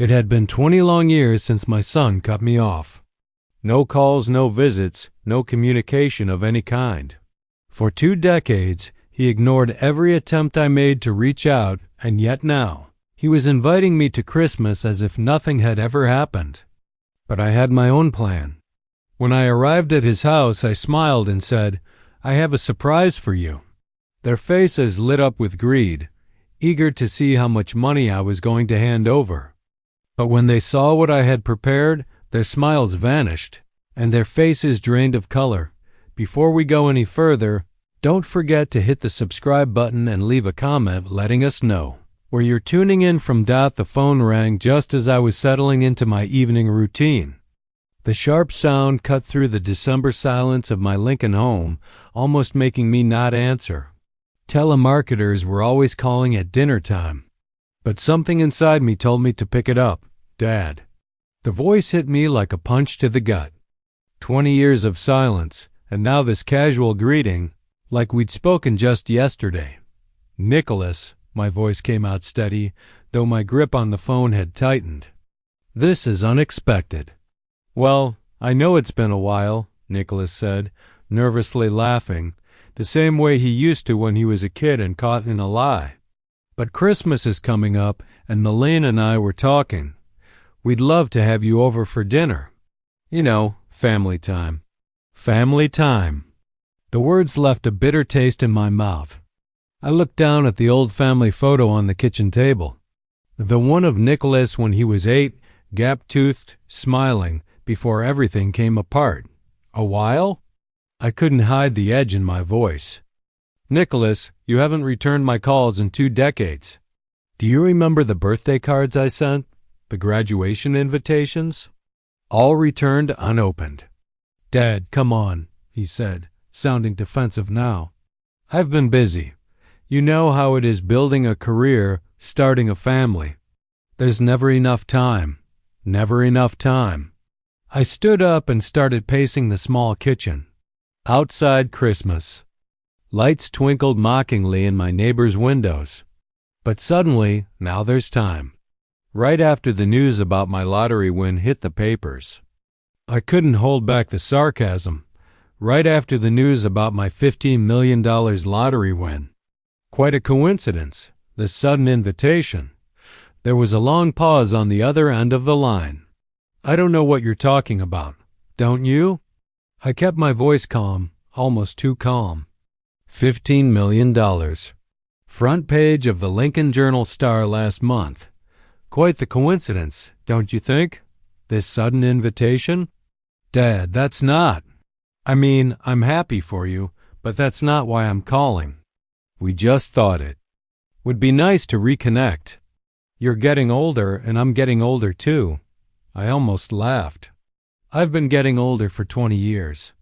It had been 20 long years since my son cut me off. No calls, no visits, no communication of any kind. For 2 decades, he ignored every attempt I made to reach out, and yet now, he was inviting me to Christmas as if nothing had ever happened. But I had my own plan. When I arrived at his house, I smiled and said, "I have a surprise for you." Their faces lit up with greed, eager to see how much money I was going to hand over. But when they saw what I had prepared, their smiles vanished, and their faces drained of color. Before we go any further, don't forget to hit the subscribe button and leave a comment letting us know where you're tuning in from. The phone rang just as I was settling into my evening routine. The sharp sound cut through the December silence of my Lincoln home, almost making me not answer. Telemarketers were always calling at dinner time, but something inside me told me to pick it up. Dad. The voice hit me like a punch to the gut. 20 years of silence, and now this casual greeting, like we'd spoken just yesterday. "Nicholas," my voice came out steady, though my grip on the phone had tightened. "This is unexpected." "Well, I know it's been a while," Nicholas said, nervously laughing, the same way he used to when he was a kid and caught in a lie. "But Christmas is coming up, and Malene and I were talking. We'd love to have you over for dinner. You know, family time." Family time. The words left a bitter taste in my mouth. I looked down at the old family photo on the kitchen table. The one of Nicholas when he was 8, gap-toothed, smiling, before everything came apart. A while? I couldn't hide the edge in my voice. "Nicholas, you haven't returned my calls in 2 decades. Do you remember the birthday cards I sent? The graduation invitations? All returned unopened." "Dad, come on," he said, sounding defensive now. "I've been busy. You know how it is building a career, starting a family. There's never enough time. Never enough time." I stood up and started pacing the small kitchen. Outside Christmas. Lights twinkled mockingly in my neighbor's windows. But suddenly, now there's time. Right after the news about my lottery win hit the papers. I couldn't hold back the sarcasm. Right after the news about my $15 million lottery win. Quite a coincidence, this sudden invitation. There was a long pause on the other end of the line. "I don't know what you're talking about. Don't you?" I kept my voice calm, almost too calm. $15 million. Front page of the Lincoln Journal-Star last month. Quite the coincidence, don't you think? This sudden invitation? "Dad, that's not. I mean, I'm happy for you, but that's not why I'm calling. We just thought it would be nice to reconnect. You're getting older, and I'm getting older too." I almost laughed. I've been getting older for 20 years.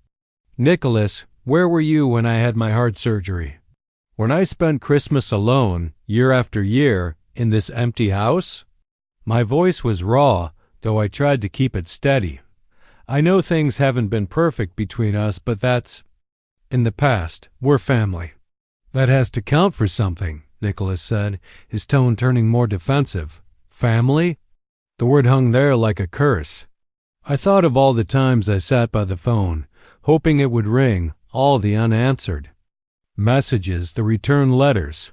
"Nicholas, where were you when I had my heart surgery? When I spent Christmas alone, year after year, in this empty house?" My voice was raw, though I tried to keep it steady. "I know things haven't been perfect between us, but that's in the past. We're family." "That has to count for something," Nicholas said, his tone turning more defensive. "Family?" The word hung there like a curse. I thought of all the times I sat by the phone, hoping it would ring, all the unanswered messages, the return letters.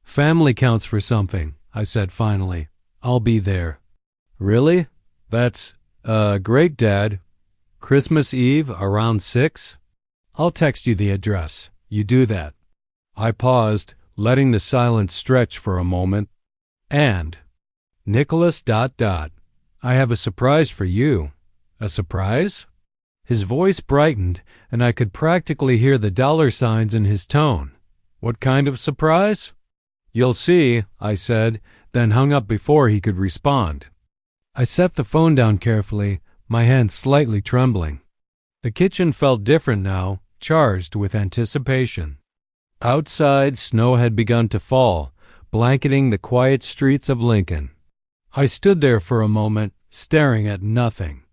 "Family counts for something," I said finally. "I'll be there." "Really? That's, great, Dad. Christmas Eve around 6? I'll text you the address. You do that." I paused, letting the silence stretch for a moment. "And, Nicholas, I have a surprise for you." "A surprise?" His voice brightened, and I could practically hear the dollar signs in his tone. "What kind of surprise?" "You'll see," I said, then hung up before he could respond. I set the phone down carefully, my hand slightly trembling. The kitchen felt different now, charged with anticipation. Outside, snow had begun to fall, blanketing the quiet streets of Lincoln. I stood there for a moment, staring at nothing.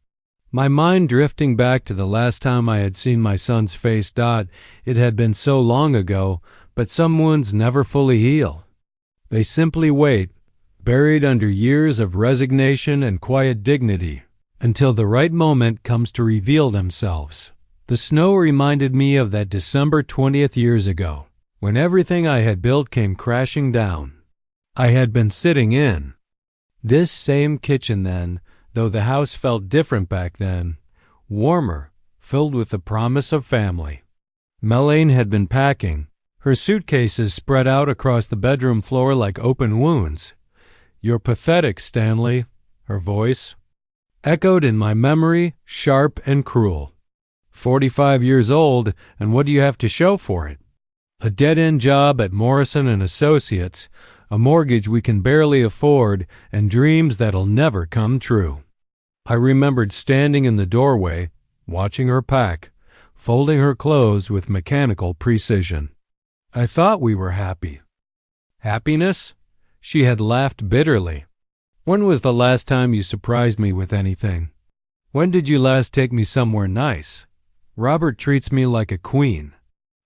My mind drifting back to the last time I had seen my son's face. It had been so long ago, but some wounds never fully heal. They simply wait, buried under years of resignation and quiet dignity, until the right moment comes to reveal themselves. The snow reminded me of that December 20th years ago, when everything I had built came crashing down. I had been sitting in this same kitchen then, though the house felt different back then, warmer, filled with the promise of family. Melaine had been packing, her suitcases spread out across the bedroom floor like open wounds. "You're pathetic, Stanley," her voice echoed in my memory, sharp and cruel. 45 years old, and what do you have to show for it? A dead-end job at Morrison & Associates, a mortgage we can barely afford, and dreams that'll never come true. I remembered standing in the doorway, watching her pack, folding her clothes with mechanical precision. I thought we were happy. Happiness? She had laughed bitterly. When was the last time you surprised me with anything? When did you last take me somewhere nice? Robert treats me like a queen.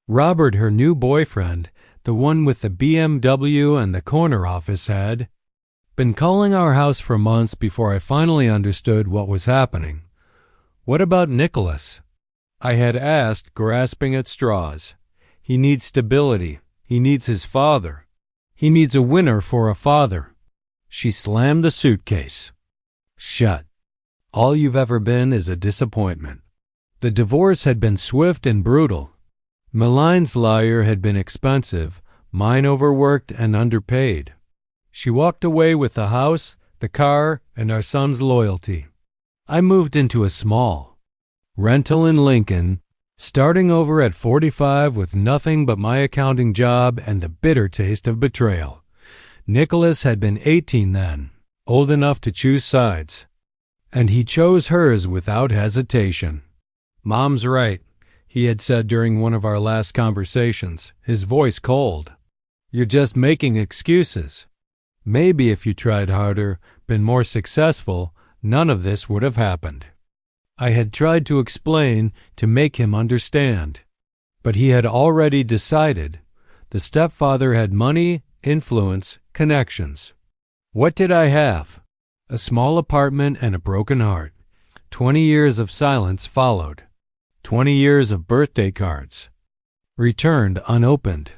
Robert, her new boyfriend, the one with the BMW and the corner office, had been calling our house for months before I finally understood what was happening. What about Nicholas? I had asked, grasping at straws. He needs stability. He needs his father. He needs a winner for a father. She slammed the suitcase shut. All you've ever been is a disappointment. The divorce had been swift and brutal. Melaine's lawyer had been expensive, mine overworked and underpaid. She walked away with the house, the car, and our son's loyalty. I moved into a small rental in Lincoln, starting over at 45 with nothing but my accounting job and the bitter taste of betrayal. Nicholas had been 18 then, old enough to choose sides, and he chose hers without hesitation. "Mom's right," he had said during one of our last conversations, his voice cold. "You're just making excuses. Maybe if you tried harder, been more successful, none of this would have happened." I had tried to explain, to make him understand. But he had already decided. The stepfather had money, influence, connections. What did I have? A small apartment and a broken heart. 20 years of silence followed. 20 years of birthday cards, returned unopened,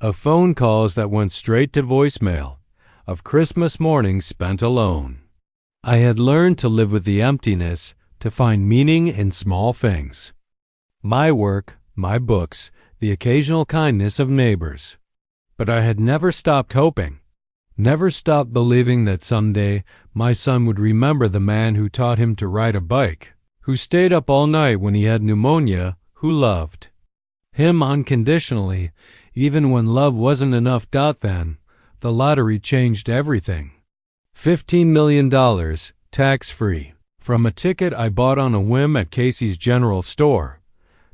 of phone calls that went straight to voicemail, of Christmas mornings spent alone. I had learned to live with the emptiness, to find meaning in small things. My work, my books, the occasional kindness of neighbors. But I had never stopped hoping, never stopped believing that someday my son would remember the man who taught him to ride a bike, who stayed up all night when he had pneumonia, who loved him unconditionally, even when love wasn't enough. Then, the lottery changed everything. $15 million, tax-free, from a ticket I bought on a whim at Casey's General Store.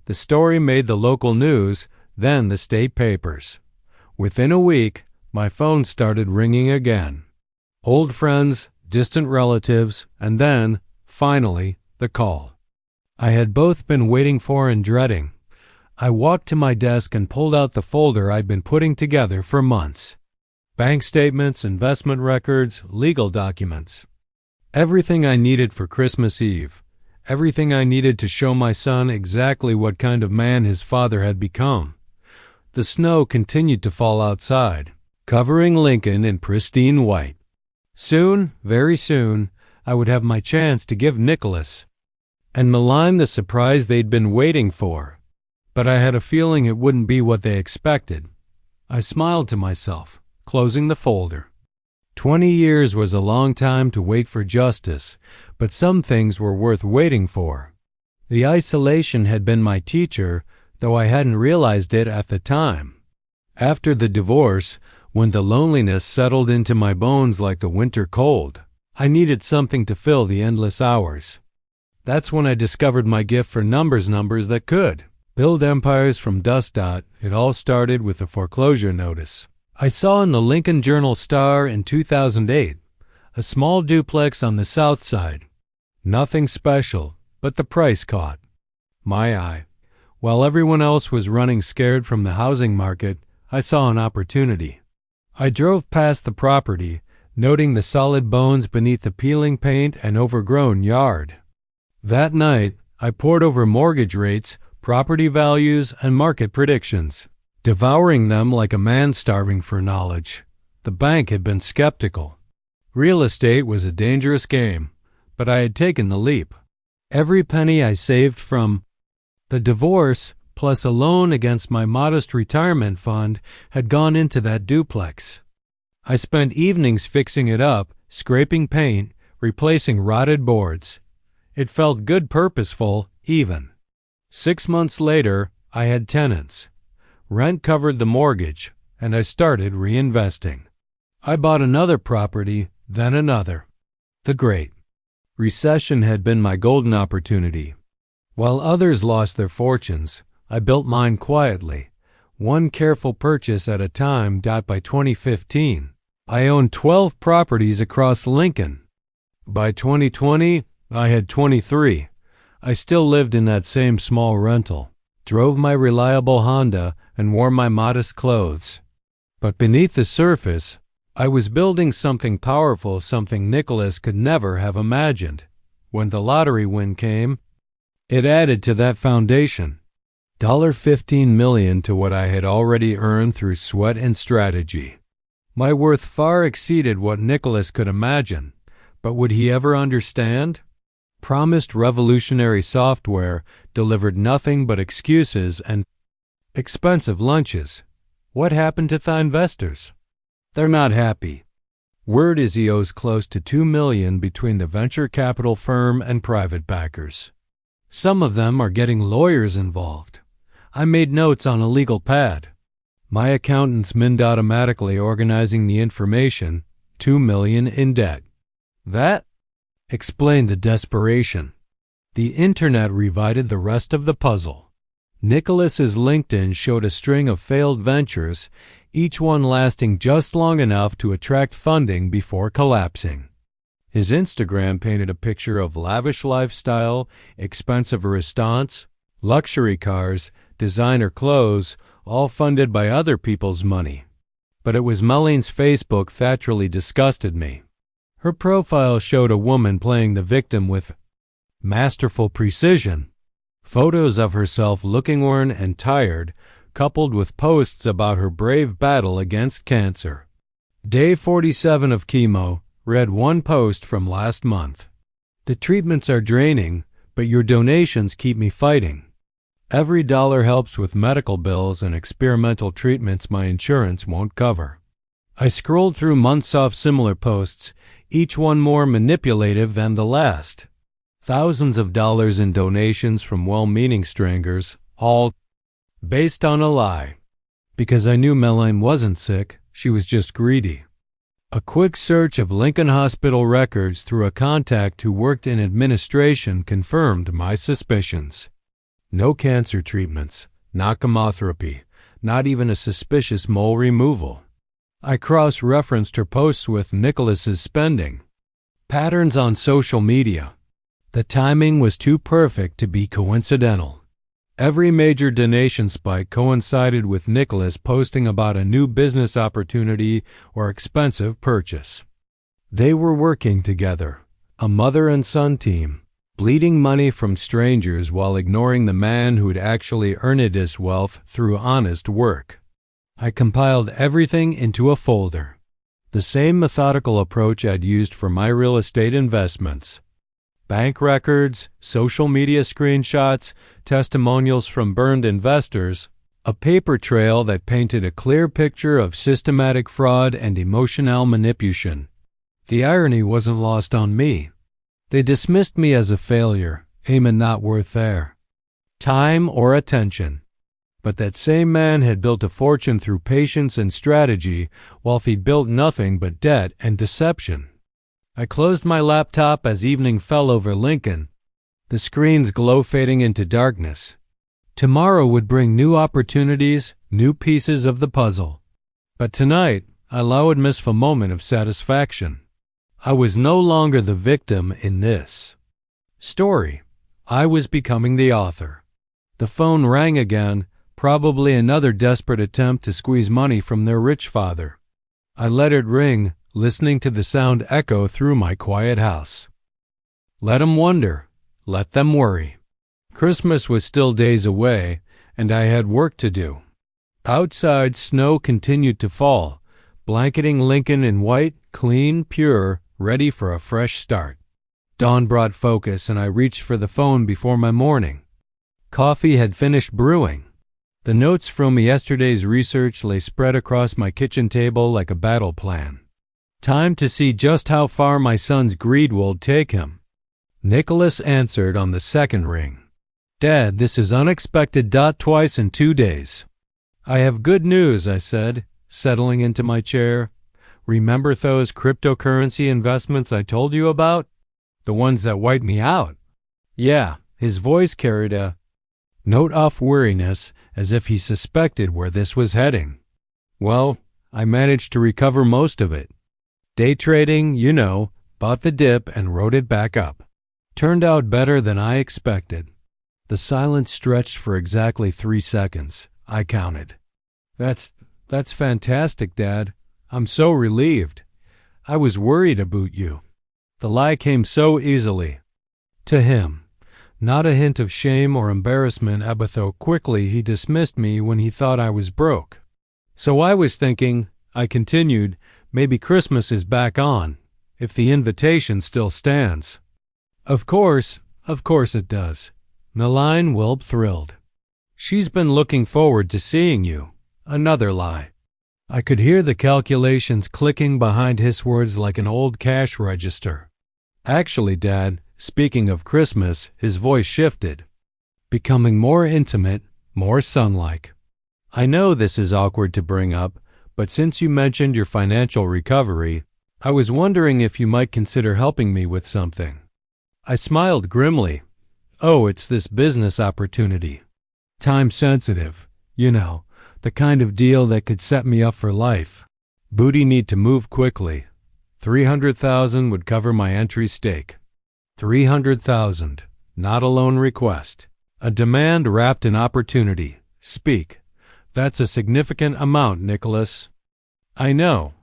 The story made the local news, then the state papers. Within a week, my phone started ringing again. Old friends, distant relatives, and then, finally, the call I had both been waiting for and dreading. I walked to my desk and pulled out the folder I'd been putting together for months. Bank statements, investment records, legal documents. Everything I needed for Christmas Eve. Everything I needed to show my son exactly what kind of man his father had become. The snow continued to fall outside, covering Lincoln in pristine white. Soon, very soon, I would have my chance to give Nicholas and Melaine the surprise they'd been waiting for. But I had a feeling it wouldn't be what they expected. I smiled to myself, closing the folder. 20 years was a long time to wait for justice, but some things were worth waiting for. The isolation had been my teacher, though I hadn't realized it at the time. After the divorce, when the loneliness settled into my bones like the winter cold, I needed something to fill the endless hours. That's when I discovered my gift for numbers that could build empires from dust. It all started with a foreclosure notice I saw in the Lincoln Journal-Star in 2008, a small duplex on the south side. Nothing special, but the price caught my eye. While everyone else was running scared from the housing market, I saw an opportunity. I drove past the property, noting the solid bones beneath the peeling paint and overgrown yard. That night, I pored over mortgage rates, property values, and market predictions, devouring them like a man starving for knowledge. The bank had been skeptical. Real estate was a dangerous game, but I had taken the leap. Every penny I saved from the divorce, plus a loan against my modest retirement fund, had gone into that duplex. I spent evenings fixing it up, scraping paint, replacing rotted boards. It felt good, purposeful, even. 6 months later, I had tenants. Rent covered the mortgage, and I started reinvesting. I bought another property, then another. The Great Recession had been my golden opportunity. While others lost their fortunes, I built mine quietly, one careful purchase at a time. By 2015, I owned 12 properties across Lincoln. By 2020, I had 23. I still lived in that same small rental, drove my reliable Honda, and wore my modest clothes. But beneath the surface, I was building something powerful, something Nicholas could never have imagined. When the lottery win came, it added to that foundation. $15 million to what I had already earned through sweat and strategy. My worth far exceeded what Nicholas could imagine, but would he ever understand? Promised revolutionary software, delivered nothing but excuses and expensive lunches. What happened to the investors? They're not happy. Word is he owes close to $2 million between the venture capital firm and private backers. Some of them are getting lawyers involved. I made notes on a legal pad. My accountants minned automatically, organizing the information. $2 million in debt. That explained the desperation. The internet revided the rest of the puzzle. Nicholas's LinkedIn showed a string of failed ventures, each one lasting just long enough to attract funding before collapsing. His Instagram painted a picture of lavish lifestyle, expensive restaurants, luxury cars, designer clothes, all funded by other people's money. But it was Melene's Facebook that truly disgusted me. Her profile showed a woman playing the victim with masterful precision. Photos of herself looking worn and tired, coupled with posts about her brave battle against cancer. Day 47 of chemo, read one post from last month. The treatments are draining, but your donations keep me fighting. Every dollar helps with medical bills and experimental treatments my insurance won't cover. I scrolled through months of similar posts, each one more manipulative than the last. Thousands of dollars in donations from well-meaning strangers, all based on a lie. Because I knew Melene wasn't sick, she was just greedy. A quick search of Lincoln Hospital records through a contact who worked in administration confirmed my suspicions. No cancer treatments, not chemotherapy, not even a suspicious mole removal. I cross-referenced her posts with Nicholas's spending. Patterns on social media. The timing was too perfect to be coincidental. Every major donation spike coincided with Nicholas posting about a new business opportunity or expensive purchase. They were working together, a mother and son team, bleeding money from strangers while ignoring the man who'd actually earned this wealth through honest work. I compiled everything into a folder. The same methodical approach I'd used for my real estate investments. Bank records, social media screenshots, testimonials from burned investors, a paper trail that painted a clear picture of systematic fraud and emotional manipulation. The irony wasn't lost on me. They dismissed me as a failure, aiming not worth their time or attention. But that same man had built a fortune through patience and strategy, while he'd built nothing but debt and deception. I closed my laptop as evening fell over Lincoln, the screen's glow fading into darkness. Tomorrow would bring new opportunities, new pieces of the puzzle. But tonight, I allowed myself a moment of satisfaction. I was no longer the victim in this story. I was becoming the author. The phone rang again, probably another desperate attempt to squeeze money from their rich father. I let it ring, listening to the sound echo through my quiet house. Let 'em wonder. Let them worry. Christmas was still days away, and I had work to do. Outside, snow continued to fall, blanketing Lincoln in white, clean, pure, ready for a fresh start. Dawn brought focus, and I reached for the phone before my morning. Coffee had finished brewing. The notes from yesterday's research lay spread across my kitchen table like a battle plan. Time to see just how far my son's greed will take him. Nicholas answered on the second ring. Dad, this is unexpected. Twice in 2 days. I have good news, I said, settling into my chair. Remember those cryptocurrency investments I told you about? The ones that wiped me out? Yeah, his voice carried a note of weariness, as if he suspected where this was heading. Well, I managed to recover most of it. Day trading, you know, bought the dip and rode it back up. Turned out better than I expected. The silence stretched for exactly 3 seconds. I counted. That's fantastic, Dad. I'm so relieved. I was worried about you. The lie came so easily. To him, not a hint of shame or embarrassment, though quickly he dismissed me when he thought I was broke. So I was thinking, I continued, maybe Christmas is back on, if the invitation still stands. Of course it does. Meline Wilb thrilled. She's been looking forward to seeing you. Another lie. I could hear the calculations clicking behind his words like an old cash register. Actually, Dad, speaking of Christmas, his voice shifted, becoming more intimate, more son-like. I know this is awkward to bring up, but since you mentioned your financial recovery, I was wondering if you might consider helping me with something. I smiled grimly. Oh, it's this business opportunity. Time sensitive, you know, the kind of deal that could set me up for life. Booty need to move quickly. 300,000 would cover my entry stake. 300,000, not a loan request. A demand wrapped in opportunity. Speak. That's a significant amount, Nicholas. I know.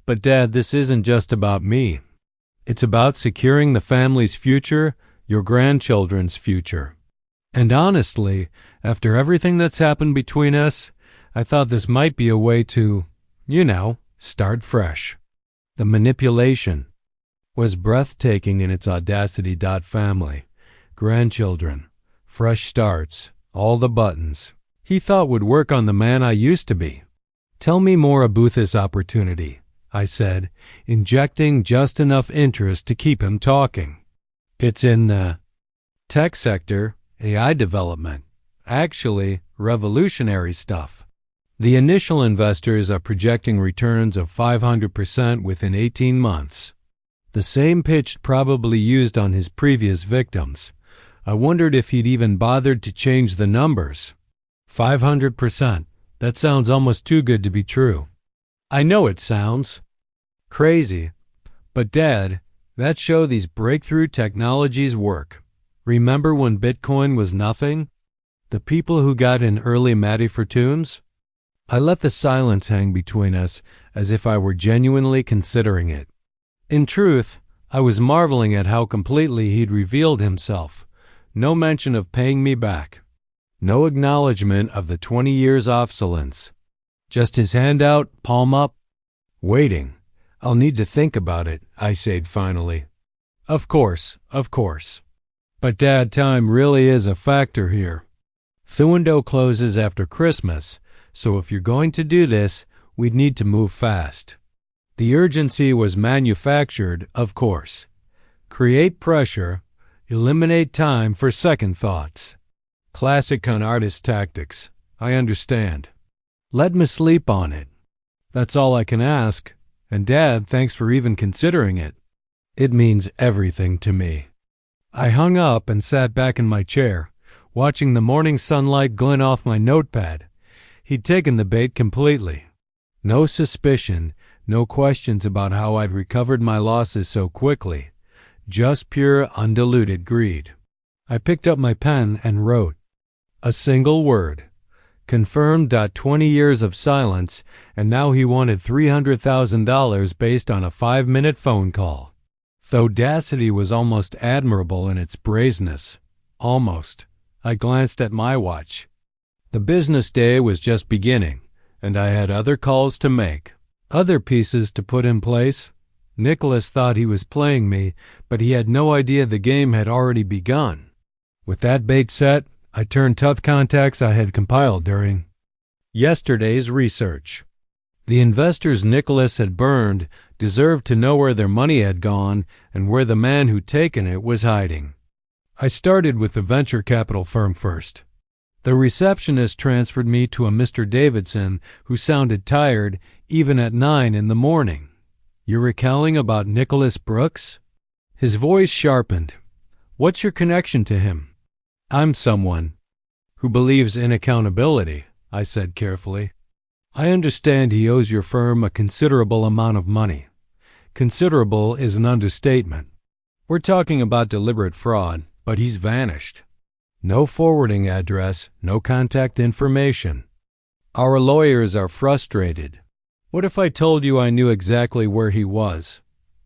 But Dad, this isn't just about me. It's about securing the family's future, your grandchildren's future. And honestly, after everything that's happened between us, I thought this might be a way to, start fresh. The manipulation was breathtaking in its audacity. Family, grandchildren, fresh starts, all the buttons he thought would work on the man I used to be. Tell me more about this opportunity, I said, injecting just enough interest to keep him talking. It's in the tech sector, AI development. Actually, revolutionary stuff. The initial investors are projecting returns of 500% within 18 months. The same pitch probably used on his previous victims. I wondered if he'd even bothered to change the numbers. 500%. That sounds almost too good to be true. I know it sounds crazy, but Dad, that's show these breakthrough technologies work. Remember when Bitcoin was nothing? The people who got in early Matty Fortunes? I let the silence hang between us as if I were genuinely considering it. In truth, I was marveling at how completely he'd revealed himself. No mention of paying me back. No acknowledgement of the 20 years obsolescence. Just his hand out, palm up. Waiting. I'll need to think about it, I said finally. Of course. But Dad, time really is a factor here. The window closes after Christmas, so if you're going to do this, we'd need to move fast. The urgency was manufactured, of course. Create pressure, eliminate time for second thoughts. Classic con artist tactics. I understand. Let me sleep on it. That's all I can ask. And Dad, thanks for even considering it. It means everything to me. I hung up and sat back in my chair, watching the morning sunlight glint off my notepad. He'd taken the bait completely. No suspicion, no questions about how I'd recovered my losses so quickly. Just pure, undiluted greed. I picked up my pen and wrote. A single word. confirmed. 20 years of silence, and now he wanted $300,000 based on a 5-minute phone call. The audacity was almost admirable in its brazenness. Almost. I glanced at my watch. The business day was just beginning, and I had other calls to make, other pieces to put in place. Nicholas thought he was playing me, but he had no idea the game had already begun. With that bait set, I turned tough contacts I had compiled during yesterday's research. The investors Nicholas had burned deserved to know where their money had gone and where the man who'd taken it was hiding. I started with the venture capital firm first. The receptionist transferred me to a Mr. Davidson who sounded tired even at 9 in the morning. "You're recalling about Nicholas Brooks?" His voice sharpened. "What's your connection to him?" "I'm someone who believes in accountability," I said carefully. "I understand he owes your firm a considerable amount of money. Considerable is an understatement. We're talking about deliberate fraud, but he's vanished. No forwarding address, no contact information. Our lawyers are frustrated. What if I told you I knew exactly where he was?"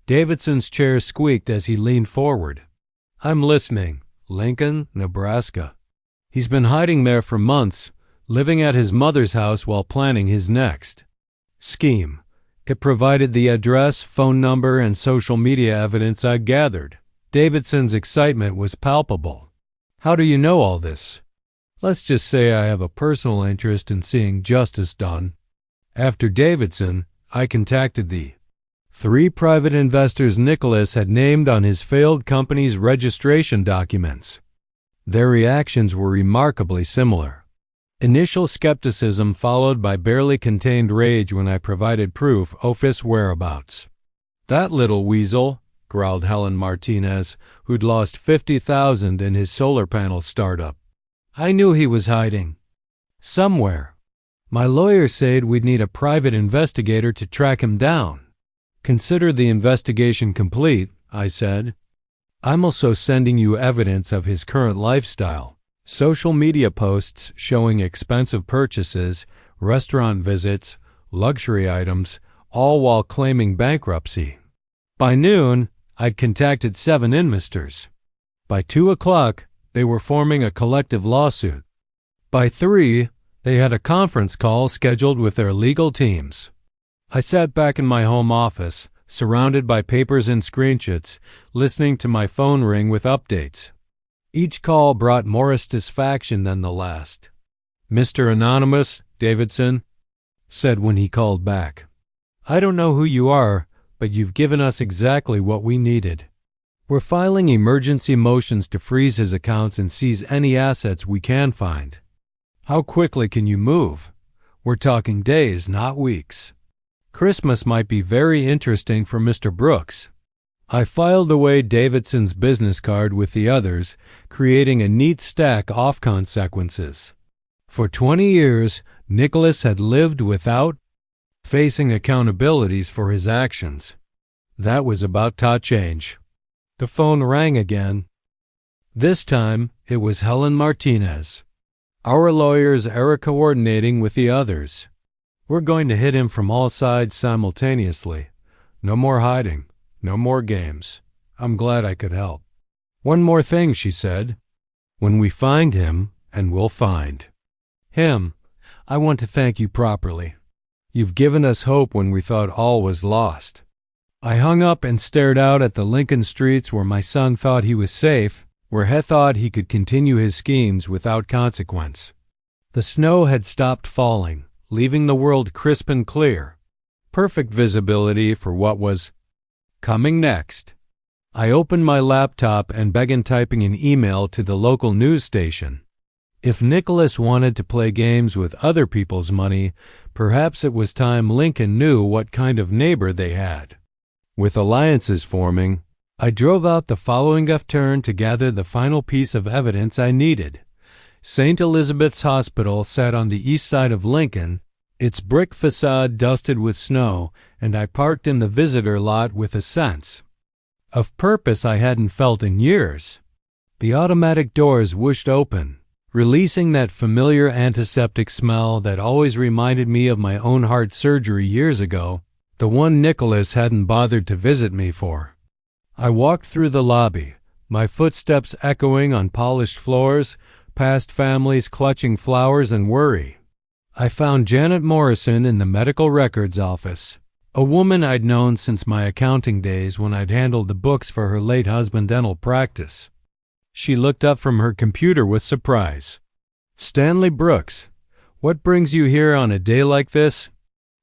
Davidson's chair squeaked as he leaned forward. "I'm listening. Lincoln, Nebraska. He's been hiding there for months, living at his mother's house while planning his next scheme." It provided the address, phone number, and social media evidence I gathered. Davidson's excitement was palpable. "How do you know all this?" "Let's just say I have a personal interest in seeing justice done." After Davidson, I contacted the 3 private investors Nicholas had named on his failed company's registration documents. Their reactions were remarkably similar. Initial skepticism followed by barely contained rage when I provided proof of his whereabouts. "That little weasel," growled Helen Martinez, who'd lost $50,000 in his solar panel startup. "I knew he was hiding somewhere. My lawyer said we'd need a private investigator to track him down." "Consider the investigation complete," I said. "I'm also sending you evidence of his current lifestyle. Social media posts showing expensive purchases, restaurant visits, luxury items, all while claiming bankruptcy." By noon, I'd contacted 7 investors. By 2 o'clock, they were forming a collective lawsuit. By 3, they had a conference call scheduled with their legal teams. I sat back in my home office, surrounded by papers and screenshots, listening to my phone ring with updates. Each call brought more satisfaction than the last. "Mr. Anonymous," Davidson said when he called back. "I don't know who you are, but you've given us exactly what we needed. We're filing emergency motions to freeze his accounts and seize any assets we can find." "How quickly can you move?" "We're talking days, not weeks." Christmas might be very interesting for Mr. Brooks. I filed away Davidson's business card with the others, creating a neat stack of consequences. For 20 years, Nicholas had lived without facing accountabilities for his actions. That was about to change. The phone rang again. This time, it was Helen Martinez. "Our lawyers are coordinating with the others. We're going to hit him from all sides simultaneously. No more hiding. No more games. I'm glad I could help." "One more thing," she said. "When we find him, and we'll find him, I want to thank you properly. You've given us hope when we thought all was lost." I hung up and stared out at the Lincoln streets where my son thought he was safe, where he thought he could continue his schemes without consequence. The snow had stopped falling, leaving the world crisp and clear. Perfect visibility for what was coming next. I opened my laptop and began typing an email to the local news station. If Nicholas wanted to play games with other people's money, perhaps it was time Lincoln knew what kind of neighbor they had. With alliances forming, I drove out the following left turn to gather the final piece of evidence I needed. St. Elizabeth's Hospital sat on the east side of Lincoln, its brick facade dusted with snow, and I parked in the visitor lot with a sense of purpose I hadn't felt in years. The automatic doors whooshed open. releasing that familiar antiseptic smell that always reminded me of my own heart surgery years ago, the one Nicholas hadn't bothered to visit me for. I walked through the lobby, my footsteps echoing on polished floors, past families clutching flowers and worry. I found Janet Morrison in the medical records office, a woman I'd known since my accounting days when I'd handled the books for her late husband's dental practice. She looked up from her computer with surprise. "Stanley Brooks, what brings you here on a day like this?"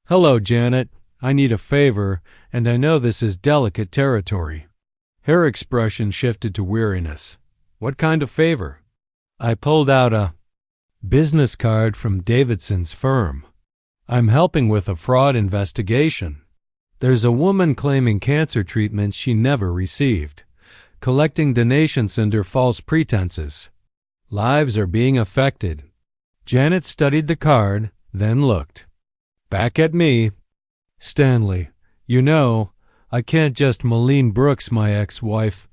"Hello, Janet. I need a favor, and I know this is delicate territory." Her expression shifted to weariness. "What kind of favor?" I pulled out a business card from Davidson's firm. "I'm helping with a fraud investigation. There's a woman claiming cancer treatment she never received, collecting donations under false pretenses. Lives are being affected." Janet studied the card, then looked back at me. "Stanley, you know, I can't just Malene Brooks my ex-wife."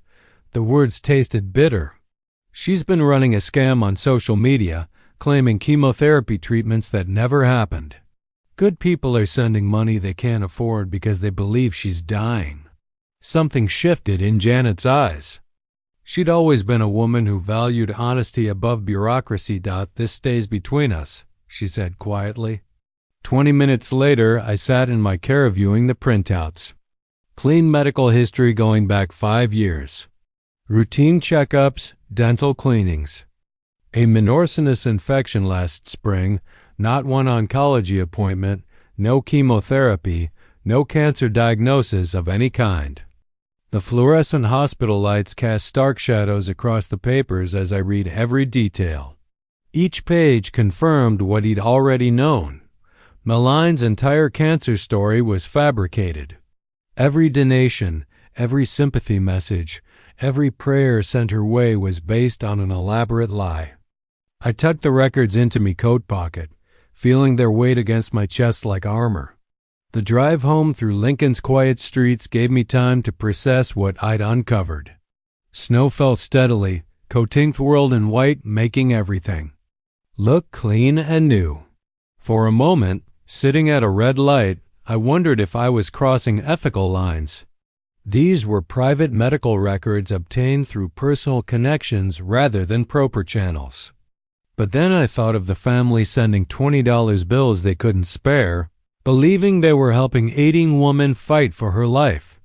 The words tasted bitter. "She's been running a scam on social media, claiming chemotherapy treatments that never happened. Good people are sending money they can't afford because they believe she's dying." Something shifted in Janet's eyes. She'd always been a woman who valued honesty above bureaucracy. "This stays between us," she said quietly. 20 minutes later, I sat in my chair viewing the printouts. Clean medical history going back 5 years. Routine checkups, dental cleanings. A menorrhaginous infection last spring, not one oncology appointment, no chemotherapy, no cancer diagnosis of any kind. The fluorescent hospital lights cast stark shadows across the papers as I read every detail. Each page confirmed what he'd already known. Maline's entire cancer story was fabricated. Every donation, every sympathy message, every prayer sent her way was based on an elaborate lie. I tucked the records into me coat pocket, feeling their weight against my chest like armor. The drive home through Lincoln's quiet streets gave me time to process what I'd uncovered. Snow fell steadily, coating the world in white, making everything look clean and new. For a moment, sitting at a red light, I wondered if I was crossing ethical lines. These were private medical records obtained through personal connections rather than proper channels. But then I thought of the family sending $20 bills they couldn't spare, believing they were helping aging woman fight for her life.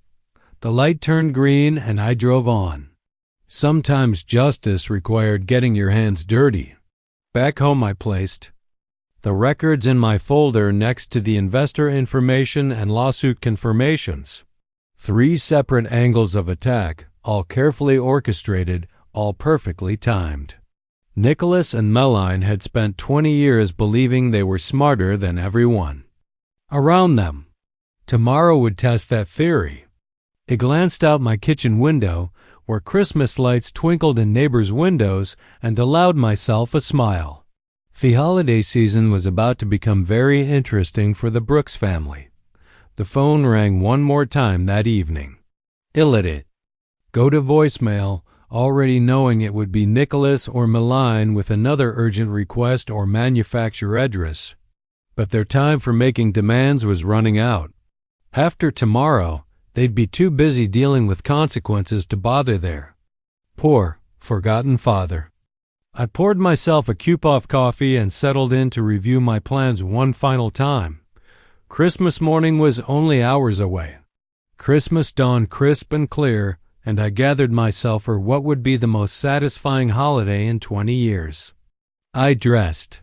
The light turned green and I drove on. Sometimes justice required getting your hands dirty. Back home I placed the records in my folder next to the investor information and lawsuit confirmations. 3 separate angles of attack, all carefully orchestrated, all perfectly timed. Nicholas and Maline had spent 20 years believing they were smarter than everyone around them. Tomorrow would test that theory. I glanced out my kitchen window, where Christmas lights twinkled in neighbors' windows, and allowed myself a smile. The holiday season was about to become very interesting for the Brooks family. The phone rang one more time that evening. It. Go to voicemail, already knowing it would be Nicholas or Maline with another urgent request or manufacturer address. But their time for making demands was running out. After tomorrow, they'd be too busy dealing with consequences to bother there. Poor, forgotten father. I poured myself a cup of coffee and settled in to review my plans one final time. Christmas morning was only hours away. Christmas dawned crisp and clear, and I gathered myself for what would be the most satisfying holiday in 20 years. I dressed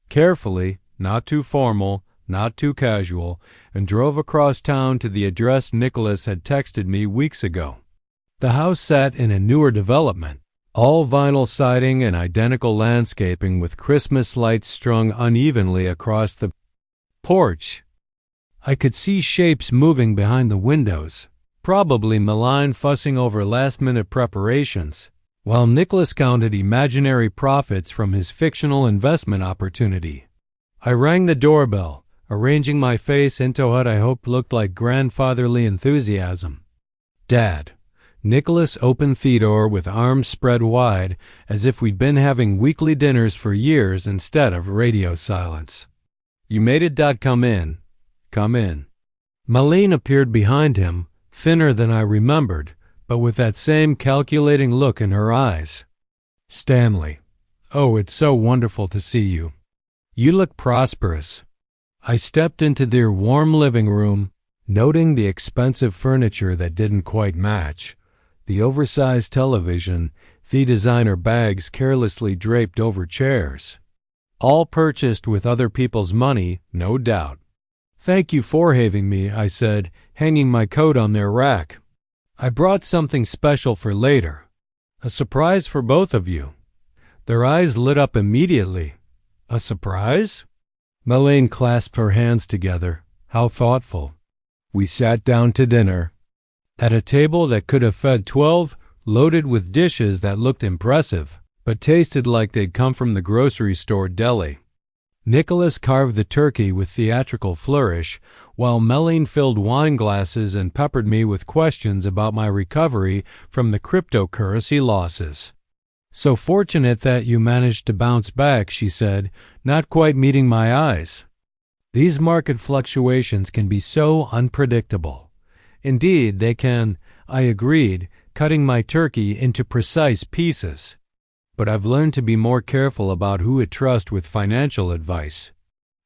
carefully, not too formal, not too casual, and drove across town to the address Nicholas had texted me weeks ago. The house sat in a newer development, all vinyl siding and identical landscaping with Christmas lights strung unevenly across the porch. I could see shapes moving behind the windows, probably Maline fussing over last-minute preparations, while Nicholas counted imaginary profits from his fictional investment opportunity. I rang the doorbell, arranging my face into what I hoped looked like grandfatherly enthusiasm. "Dad, Nicholas opened the door with arms spread wide, as if we'd been having weekly dinners for years instead of radio silence. "You made it. Come in. Come in." Malene appeared behind him, thinner than I remembered, but with that same calculating look in her eyes. "Stanley, oh, it's so wonderful to see you. You look prosperous." I stepped into their warm living room, noting the expensive furniture that didn't quite match, the oversized television, the designer bags carelessly draped over chairs. All purchased with other people's money, no doubt. "Thank you for having me," I said, hanging my coat on their rack. "I brought something special for later. A surprise for both of you." Their eyes lit up immediately. "A surprise?" Malene clasped her hands together. How thoughtful. We sat down to dinner. At a table that could have fed 12, loaded with dishes that looked impressive, but tasted like they'd come from the grocery store deli. Nicholas carved the turkey with theatrical flourish, while Malene filled wine glasses and peppered me with questions about my recovery from the cryptocurrency losses. "So fortunate that you managed to bounce back," she said, not quite meeting my eyes. "These market fluctuations can be so unpredictable." "Indeed, they can," I agreed, cutting my turkey into precise pieces. "But I've learned to be more careful about who to trust with financial advice."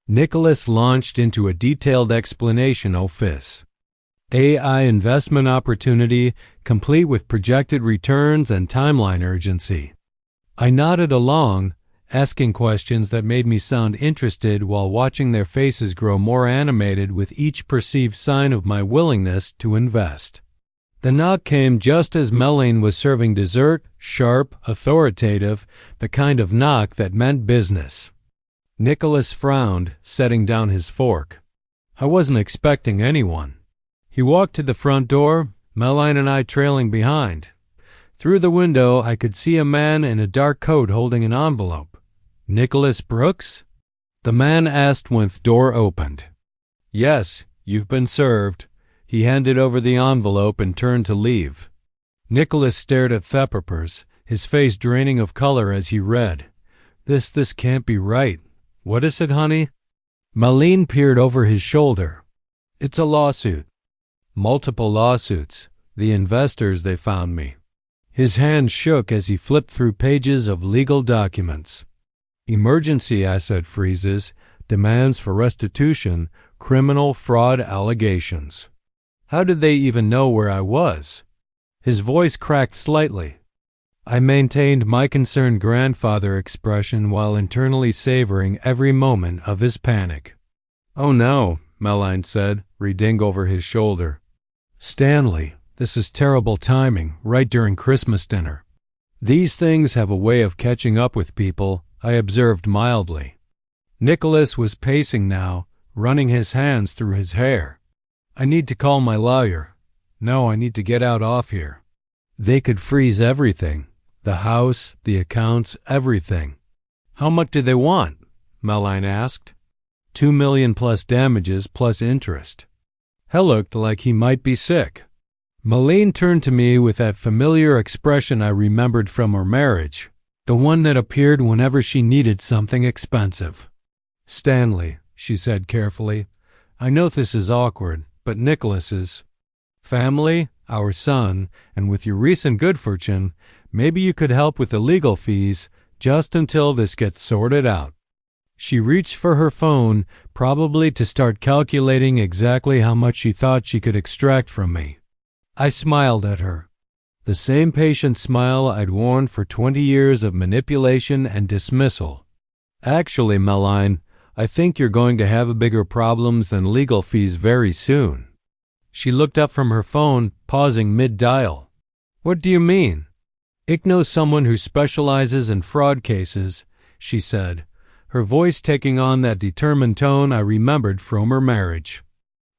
Nicholas launched into a detailed explanation of his AI investment opportunity, complete with projected returns and timeline urgency. I nodded along, asking questions that made me sound interested while watching their faces grow more animated with each perceived sign of my willingness to invest. The knock came just as Malene was serving dessert, sharp, authoritative, the kind of knock that meant business. Nicholas frowned, setting down his fork. I wasn't expecting anyone. He walked to the front door, Malene and I trailing behind. Through the window, I could see a man in a dark coat holding an envelope. "Nicholas Brooks?" the man asked when the door opened. "Yes, you've been served." He handed over the envelope and turned to leave. Nicholas stared at the papers, his face draining of color as he read. This can't be right. What is it, honey?" Malene peered over his shoulder. "It's a lawsuit." "Multiple lawsuits. The investors, they found me." His hand shook as he flipped through pages of legal documents. "Emergency asset freezes, demands for restitution, criminal fraud allegations." How did they even know where I was? His voice cracked slightly. I maintained my concerned grandfather expression while internally savoring every moment of his panic. "Oh no," Malene said, reading over his shoulder. "Stanley, this is terrible timing, right during Christmas dinner." "These things have a way of catching up with people," I observed mildly. Nicholas was pacing now, running his hands through his hair. "I need to call my lawyer. No, I need to get out off here. They could freeze everything. The house, the accounts, everything." "How much do they want?" Malene asked. $2 million plus damages plus interest." He looked like he might be sick. Malene turned to me with that familiar expression I remembered from our marriage, the one that appeared whenever she needed something expensive. "Stanley," she said carefully, "I know this is awkward, but Nicholas is family, our son, and with your recent good fortune, maybe you could help with the legal fees just until this gets sorted out." She reached for her phone, probably to start calculating exactly how much she thought she could extract from me. I smiled at her. The same patient smile I'd worn for 20 years of manipulation and dismissal. "Actually, Malene, I think you're going to have bigger problems than legal fees very soon." She looked up from her phone, pausing mid-dial. "What do you mean?" "I know someone who specializes in fraud cases," she said, her voice taking on that determined tone I remembered from her marriage.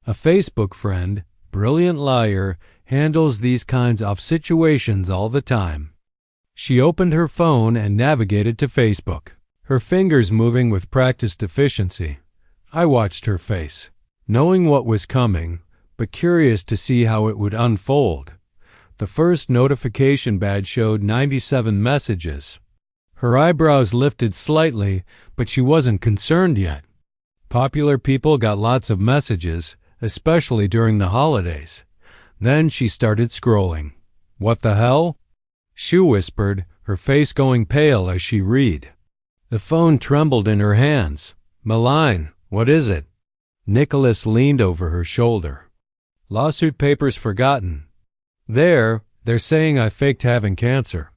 "A Facebook friend, brilliant liar, handles these kinds of situations all the time." She opened her phone and navigated to Facebook, her fingers moving with practiced efficiency. I watched her face, knowing what was coming, but curious to see how it would unfold. The first notification badge showed 97 messages. Her eyebrows lifted slightly, but she wasn't concerned yet. Popular people got lots of messages, especially during the holidays. Then she started scrolling. What the hell? She whispered, her face going pale as she read. The phone trembled in her hands. Malign, what is it? Nicholas leaned over her shoulder. Lawsuit papers forgotten. They're saying I faked having cancer.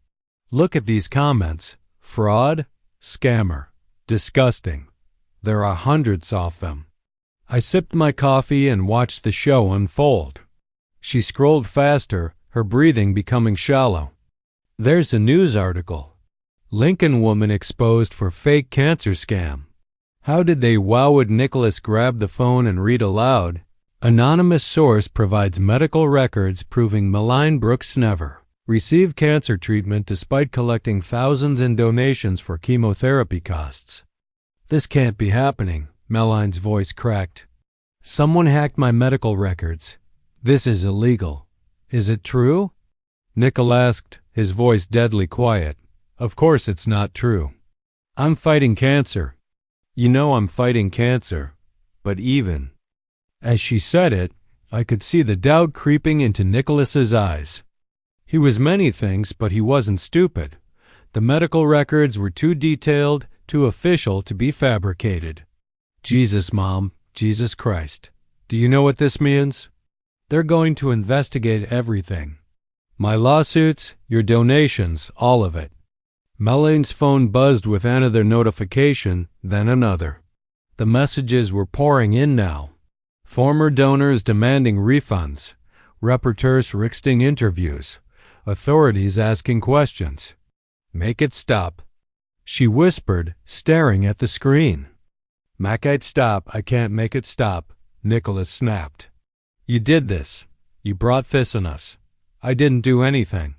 Look at these comments. Fraud, scammer, disgusting. There are hundreds of them. I sipped my coffee and watched the show unfold. She scrolled faster, her breathing becoming shallow. There's a news article. Lincoln woman exposed for fake cancer scam. How did they? Wow, would Nicholas grab the phone and read aloud? Anonymous source provides medical records proving Malign Brooks never received cancer treatment despite collecting thousands in donations for chemotherapy costs. This can't be happening, Malign's voice cracked. Someone hacked my medical records. This is illegal. Is it true? Nichol asked, his voice deadly quiet. Of course it's not true. I'm fighting cancer. You know I'm fighting cancer. But even. As she said it, I could see the doubt creeping into Nicholas's eyes. He was many things, but he wasn't stupid. The medical records were too detailed, too official to be fabricated. Jesus, Mom, Jesus Christ. Do you know what this means? They're going to investigate everything. My lawsuits, your donations, all of it. Malign's phone buzzed with another notification, then another. The messages were pouring in now. Former donors demanding refunds, rapporteurs requesting interviews, authorities asking questions. Make it stop. She whispered, staring at the screen. Make it stop. I can't make it stop, Nicholas snapped. You did this. You brought this on us. I didn't do anything.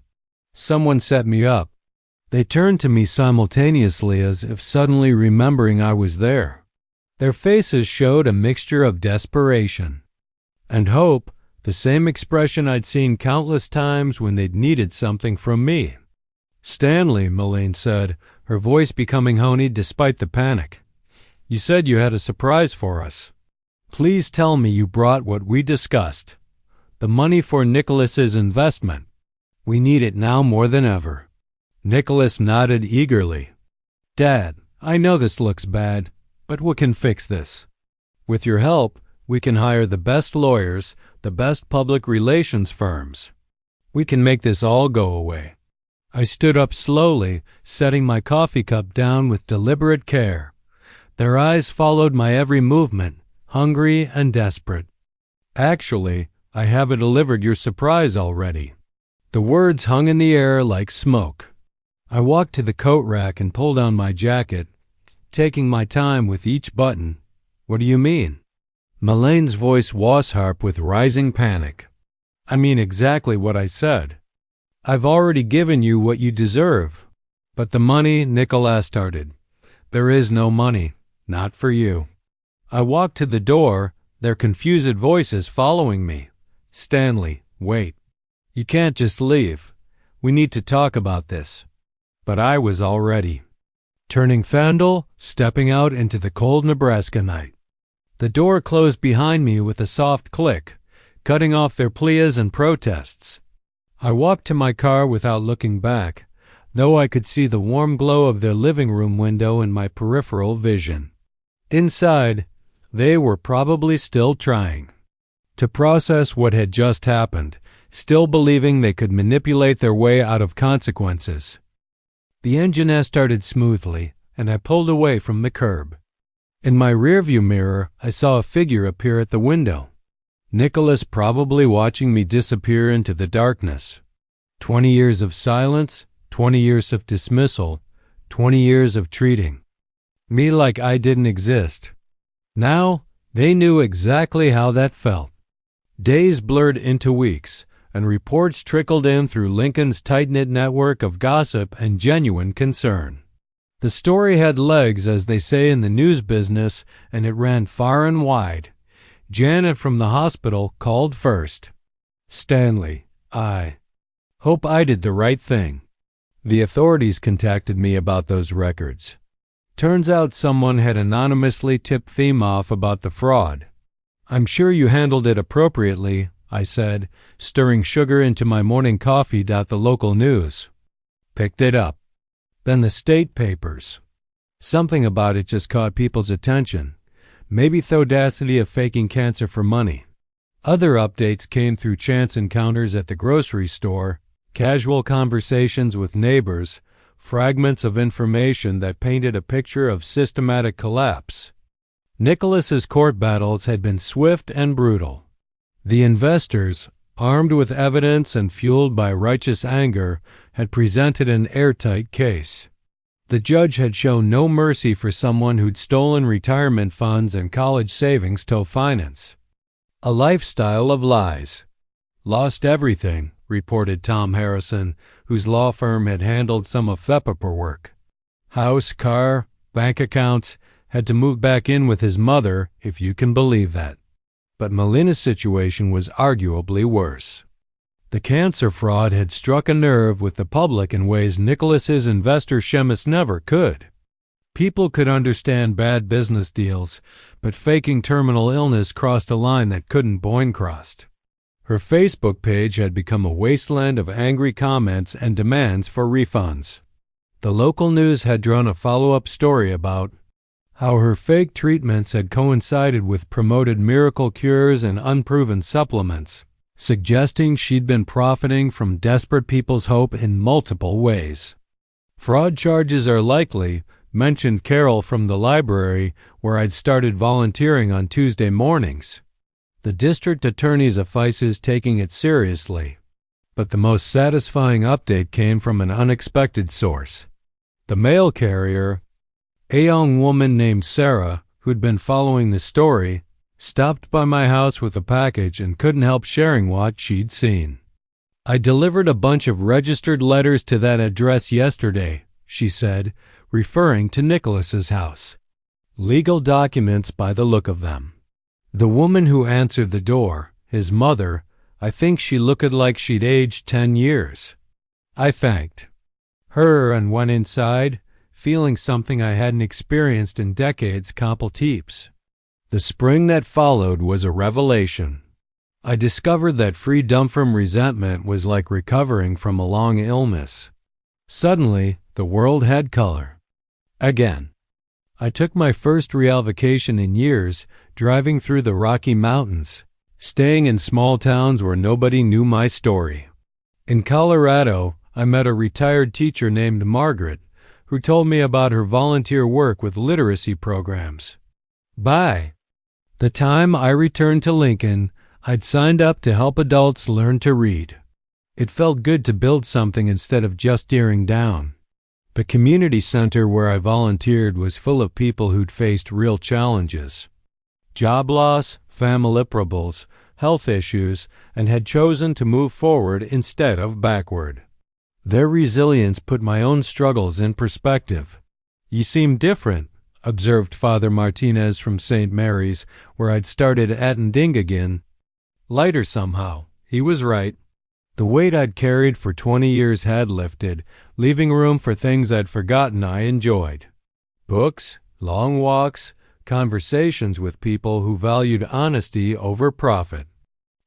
Someone set me up. They turned to me simultaneously as if suddenly remembering I was there. Their faces showed a mixture of desperation and hope, the same expression I'd seen countless times when they'd needed something from me. Stanley, Malign said, her voice becoming honeyed despite the panic. You said you had a surprise for us. Please tell me you brought what we discussed. The money for Nicholas's investment. We need it now more than ever. Nicholas nodded eagerly. Dad, I know this looks bad, but we can fix this. With your help, we can hire the best lawyers, the best public relations firms. We can make this all go away. I stood up slowly, setting my coffee cup down with deliberate care. Their eyes followed my every movement, hungry and desperate. Actually, I haven't delivered your surprise already. The words hung in the air like smoke. I walked to the coat rack and pulled on my jacket, taking my time with each button. What do you mean? Malign's voice was harp with rising panic. I mean exactly what I said. I've already given you what you deserve. But the money, Nicholas started. There is no money. Not for you. I walked to the door, their confused voices following me. Stanley, wait. You can't just leave. We need to talk about this. But I was all ready. Turning Fandle, stepping out into the cold Nebraska night. The door closed behind me with a soft click, cutting off their pleas and protests. I walked to my car without looking back, though I could see the warm glow of their living room window in my peripheral vision. Inside, they were probably still trying to process what had just happened, still believing they could manipulate their way out of consequences. The engine started smoothly, and I pulled away from the curb. In my rearview mirror, I saw a figure appear at the window. Nicholas probably watching me disappear into the darkness. 20 years of silence, 20 years of dismissal, 20 years of treating me like I didn't exist. Now, they knew exactly how that felt. Days blurred into weeks, and reports trickled in through Lincoln's tight-knit network of gossip and genuine concern. The story had legs, as they say in the news business, and it ran far and wide. Janet from the hospital called first. Stanley, Hope I did the right thing. The authorities contacted me about those records. Turns out someone had anonymously tipped Thiem off about the fraud. I'm sure you handled it appropriately, I said, stirring sugar into my morning coffee. The local news picked it up. Then the state papers. Something about it just caught people's attention. Maybe the audacity of faking cancer for money. Other updates came through chance encounters at the grocery store, casual conversations with neighbors, fragments of information that painted a picture of systematic collapse. Nicholas's court battles had been swift and brutal. The investors, armed with evidence and fueled by righteous anger, had presented an airtight case. The judge had shown no mercy for someone who'd stolen retirement funds and college savings to finance a lifestyle of lies. Lost everything, reported Tom Harrison, whose law firm had handled some of the paperwork. House, car, bank accounts, had to move back in with his mother, if you can believe that. But Melina's situation was arguably worse. The cancer fraud had struck a nerve with the public in ways Nicholas's investor Sheamus never could. People could understand bad business deals, but faking terminal illness crossed a line that couldn't be crossed. Her Facebook page had become a wasteland of angry comments and demands for refunds. The local news had drawn a follow-up story about how her fake treatments had coincided with promoted miracle cures and unproven supplements, suggesting she'd been profiting from desperate people's hope in multiple ways. Fraud charges are likely, mentioned Carol from the library where I'd started volunteering on Tuesday mornings. The district attorney's office is taking it seriously. But the most satisfying update came from an unexpected source. The mail carrier, a young woman named Sarah, who'd been following the story, stopped by my house with a package and couldn't help sharing what she'd seen. I delivered a bunch of registered letters to that address yesterday, she said, referring to Nicholas's house. Legal documents by the look of them. The woman who answered the door, his mother, I think she looked like she'd aged 10 years. I thanked her and went inside, feeling something I hadn't experienced in decades. Teeps. The spring that followed was a revelation. I discovered that freedom from resentment was like recovering from a long illness. Suddenly, the world had color. Again. I took my first real vacation in years, driving through the Rocky Mountains, staying in small towns where nobody knew my story. In Colorado, I met a retired teacher named Margaret, who told me about her volunteer work with literacy programs. By the time I returned to Lincoln, I'd signed up to help adults learn to read. It felt good to build something instead of just staring down. The community center where I volunteered was full of people who'd faced real challenges. Job loss, family problems, health issues, and had chosen to move forward instead of backward. Their resilience put my own struggles in perspective. "You seem different," observed Father Martinez from St. Mary's, where I'd started at Ndingagen. Lighter somehow. He was right. The weight I'd carried for 20 years had lifted, leaving room for things I'd forgotten I enjoyed. Books, long walks, conversations with people who valued honesty over profit.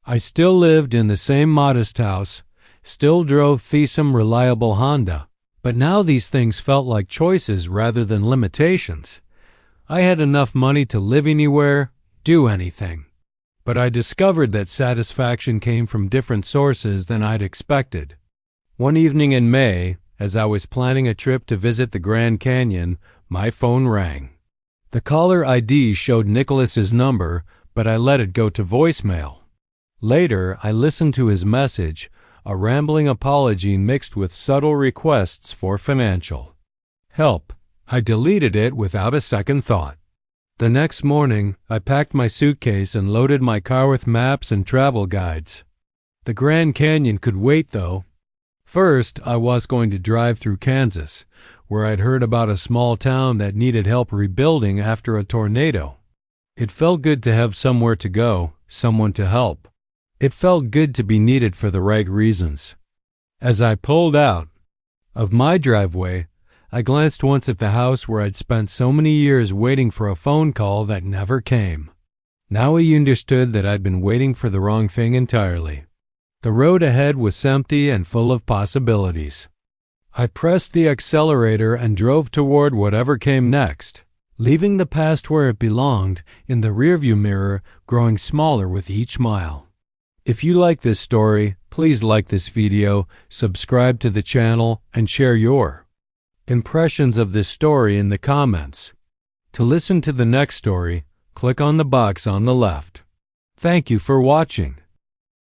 I still lived in the same modest house, still drove some reliable Honda, but now these things felt like choices rather than limitations. I had enough money to live anywhere, do anything. But I discovered that satisfaction came from different sources than I'd expected. One evening in May, as I was planning a trip to visit the Grand Canyon, my phone rang. The caller ID showed Nicholas's number, but I let it go to voicemail. Later, I listened to his message, a rambling apology mixed with subtle requests for financial help. I deleted it without a second thought. The next morning, I packed my suitcase and loaded my car with maps and travel guides. The Grand Canyon could wait, though. First, I was going to drive through Kansas, where I'd heard about a small town that needed help rebuilding after a tornado. It felt good to have somewhere to go, someone to help. It felt good to be needed for the right reasons. As I pulled out of my driveway, I glanced once at the house where I'd spent so many years waiting for a phone call that never came. Now I understood that I'd been waiting for the wrong thing entirely. The road ahead was empty and full of possibilities. I pressed the accelerator and drove toward whatever came next, leaving the past where it belonged in the rearview mirror, growing smaller with each mile. If you like this story, please like this video, subscribe to the channel, and share your impressions of this story in the comments. To listen to the next story, click on the box on the left. Thank you for watching.